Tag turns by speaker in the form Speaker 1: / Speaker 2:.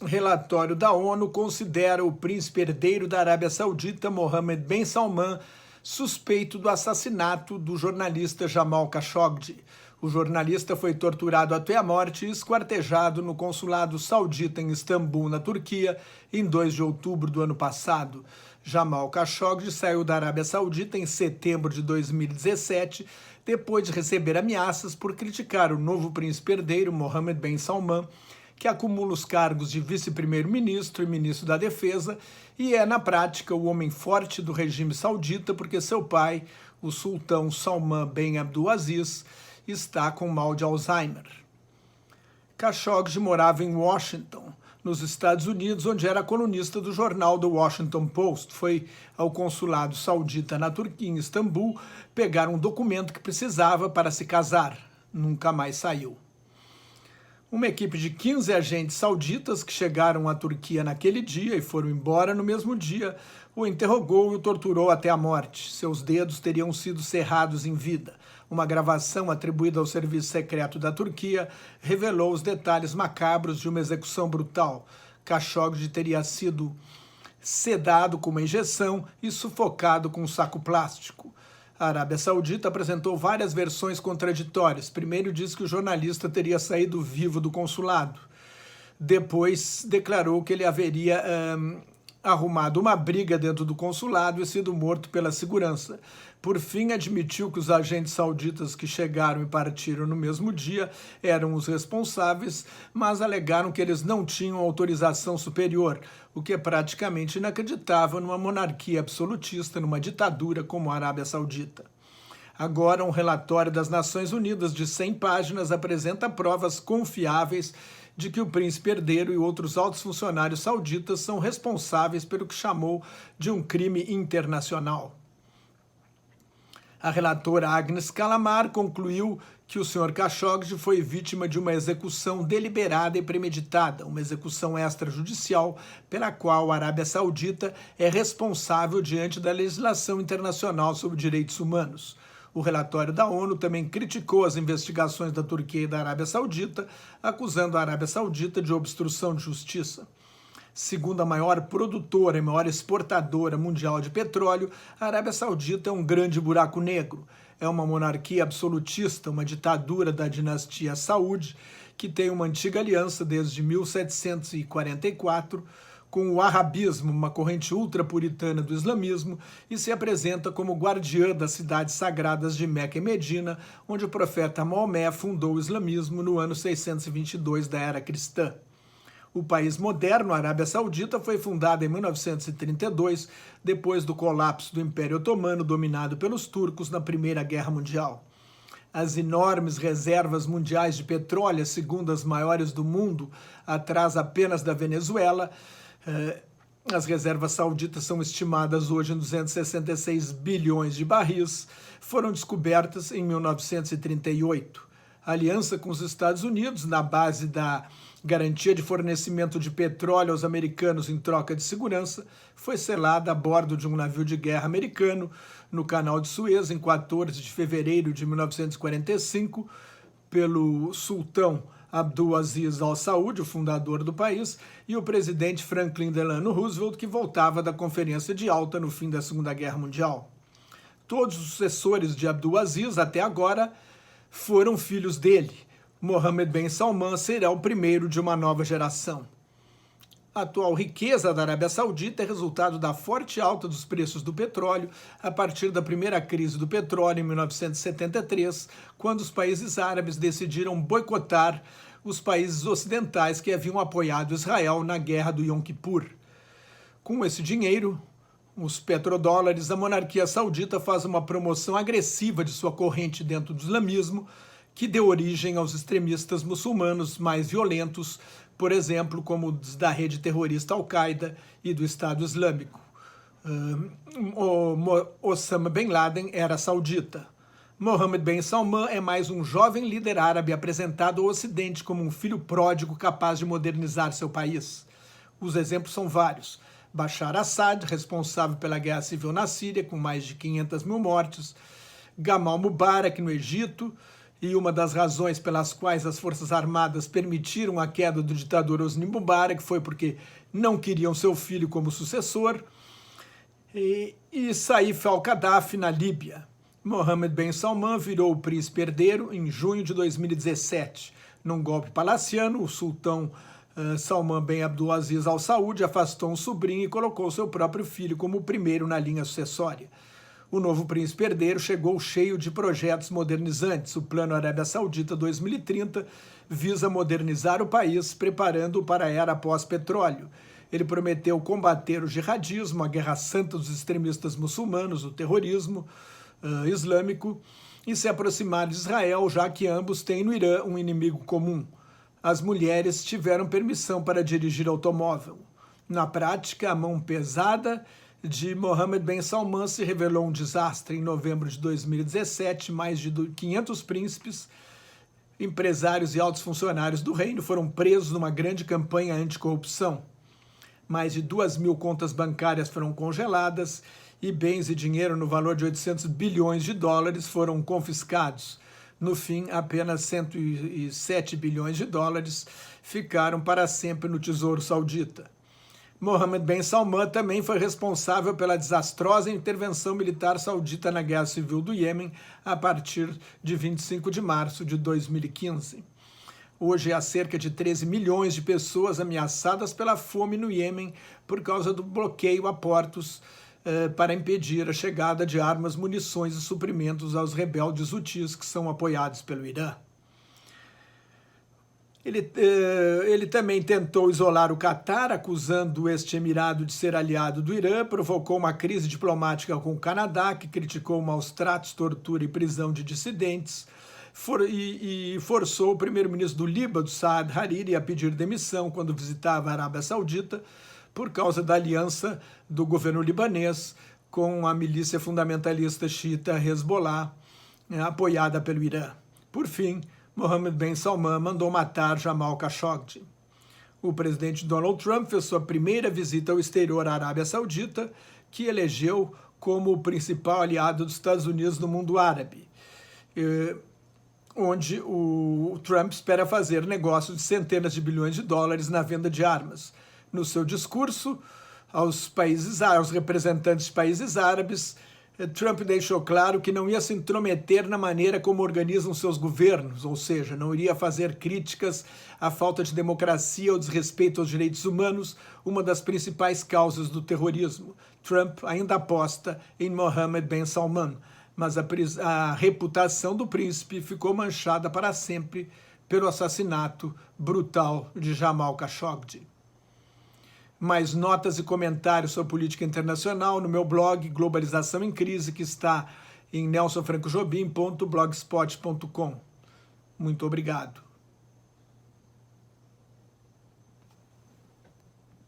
Speaker 1: Relatório da ONU considera o príncipe herdeiro da Arábia Saudita, Mohammed bin Salman, suspeito do assassinato do jornalista Jamal Khashoggi. O jornalista foi torturado até a morte e esquartejado no consulado saudita em Istambul, na Turquia, em 2 de outubro do ano passado. Jamal Khashoggi saiu da Arábia Saudita em setembro de 2017, depois de receber ameaças por criticar o novo príncipe herdeiro, Mohammed bin Salman, que acumula os cargos de vice-primeiro-ministro e ministro da Defesa e é, na prática, o homem forte do regime saudita porque seu pai, o sultão Salman bin Abdulaziz, está com mal de Alzheimer. Khashoggi morava em Washington, nos Estados Unidos, onde era colunista do jornal The Washington Post. Foi ao consulado saudita na Turquia, em Istambul, pegar um documento que precisava para se casar. Nunca mais saiu. Uma equipe de 15 agentes sauditas que chegaram à Turquia naquele dia e foram embora no mesmo dia, o interrogou e o torturou até a morte. Seus dedos teriam sido cerrados em vida. Uma gravação atribuída ao serviço secreto da Turquia revelou os detalhes macabros de uma execução brutal. Khashoggi teria sido sedado com uma injeção e sufocado com um saco plástico. A Arábia Saudita apresentou várias versões contraditórias. Primeiro disse que o jornalista teria saído vivo do consulado. Depois declarou que ele haveria arrumado uma briga dentro do consulado e sido morto pela segurança. Por fim, admitiu que os agentes sauditas que chegaram e partiram no mesmo dia eram os responsáveis, mas alegaram que eles não tinham autorização superior, o que é praticamente inacreditável numa monarquia absolutista, numa ditadura como a Arábia Saudita. Agora, um relatório das Nações Unidas de 100 páginas apresenta provas confiáveis de que o príncipe herdeiro e outros altos funcionários sauditas são responsáveis pelo que chamou de um crime internacional. A relatora Agnes Kalamar concluiu que o Sr. Khashoggi foi vítima de uma execução deliberada e premeditada, uma execução extrajudicial pela qual a Arábia Saudita é responsável diante da legislação internacional sobre direitos humanos. O relatório da ONU também criticou as investigações da Turquia e da Arábia Saudita, acusando a Arábia Saudita de obstrução de justiça. Segundo a maior produtora e maior exportadora mundial de petróleo, a Arábia Saudita é um grande buraco negro. É uma monarquia absolutista, uma ditadura da dinastia Saúde, que tem uma antiga aliança desde 1744 com o arabismo, uma corrente ultrapuritana do islamismo, e se apresenta como guardiã das cidades sagradas de Meca e Medina, onde o profeta Maomé fundou o islamismo no ano 622 da era cristã. O país moderno, a Arábia Saudita, foi fundado em 1932, depois do colapso do Império Otomano dominado pelos turcos na Primeira Guerra Mundial. As enormes reservas mundiais de petróleo, a segunda as maiores do mundo, atrás apenas da Venezuela. As reservas sauditas são estimadas hoje em 266 bilhões de barris, foram descobertas em 1938. A aliança com os Estados Unidos, na base da garantia de fornecimento de petróleo aos americanos em troca de segurança, foi selada a bordo de um navio de guerra americano no Canal de Suez em 14 de fevereiro de 1945 pelo sultão Abdulaziz Al Saud, o fundador do país, e o presidente Franklin Delano Roosevelt, que voltava da Conferência de Alta no fim da Segunda Guerra Mundial. Todos os sucessores de Abdulaziz, até agora, foram filhos dele. Mohammed bin Salman será o primeiro de uma nova geração. A atual riqueza da Arábia Saudita é resultado da forte alta dos preços do petróleo a partir da primeira crise do petróleo em 1973, quando os países árabes decidiram boicotar os países ocidentais que haviam apoiado Israel na guerra do Yom Kippur. Com esse dinheiro, os petrodólares, a monarquia saudita faz uma promoção agressiva de sua corrente dentro do islamismo, que deu origem aos extremistas muçulmanos mais violentos, por exemplo, como os da rede terrorista Al-Qaeda e do Estado Islâmico. Osama Bin Laden era saudita. Mohammed bin Salman é mais um jovem líder árabe apresentado ao Ocidente como um filho pródigo capaz de modernizar seu país. Os exemplos são vários. Bashar Assad, responsável pela guerra civil na Síria, com mais de 500 mil mortes. Gamal Mubarak, no Egito, e uma das razões pelas quais as Forças Armadas permitiram a queda do ditador Hosni Mubarak foi porque não queriam seu filho como sucessor, e Saif al-Qaddafi na Líbia. Mohammed bin Salman virou o príncipe herdeiro em junho de 2017. Num golpe palaciano, o sultão Salman bin Abdulaziz Al Saud afastou um sobrinho e colocou seu próprio filho como o primeiro na linha sucessória. O novo príncipe herdeiro chegou cheio de projetos modernizantes. O Plano Arábia Saudita 2030 visa modernizar o país, preparando-o para a era pós-petróleo. Ele prometeu combater o jihadismo, a guerra santa dos extremistas muçulmanos, o terrorismo islâmico, e se aproximar de Israel, já que ambos têm no Irã um inimigo comum. As mulheres tiveram permissão para dirigir automóvel. Na prática, a mão pesada de Mohammed bin Salman se revelou um desastre. Em novembro de 2017, mais de 500 príncipes, empresários e altos funcionários do reino foram presos numa grande campanha anticorrupção. Mais de 2.000 contas bancárias foram congeladas e bens e dinheiro no valor de 800 bilhões de dólares foram confiscados. No fim, apenas 107 bilhões de dólares ficaram para sempre no Tesouro Saudita. Mohammed bin Salman também foi responsável pela desastrosa intervenção militar saudita na Guerra Civil do Iêmen a partir de 25 de março de 2015. Hoje há cerca de 13 milhões de pessoas ameaçadas pela fome no Iêmen por causa do bloqueio a portos para impedir a chegada de armas, munições e suprimentos aos rebeldes hutis que são apoiados pelo Irã. Ele também tentou isolar o Catar, acusando este emirado de ser aliado do Irã, provocou uma crise diplomática com o Canadá, que criticou maus tratos, tortura e prisão de dissidentes, e forçou o primeiro-ministro do Líbano, Saad Hariri, a pedir demissão quando visitava a Arábia Saudita, por causa da aliança do governo libanês com a milícia fundamentalista xiita Hezbollah, apoiada pelo Irã. Por fim, Mohammed bin Salman mandou matar Jamal Khashoggi. O presidente Donald Trump fez sua primeira visita ao exterior à Arábia Saudita, que elegeu como o principal aliado dos Estados Unidos no mundo árabe, onde o Trump espera fazer negócios de centenas de bilhões de dólares na venda de armas. No seu discurso aos representantes de países árabes, Trump deixou claro que não ia se intrometer na maneira como organizam seus governos, ou seja, não iria fazer críticas à falta de democracia ou desrespeito aos direitos humanos, uma das principais causas do terrorismo. Trump ainda aposta em Mohammed bin Salman, mas a reputação do príncipe ficou manchada para sempre pelo assassinato brutal de Jamal Khashoggi. Mais notas e comentários sobre política internacional no meu blog Globalização em Crise, que está em nelsonfrancojobim.blogspot.com. Muito obrigado.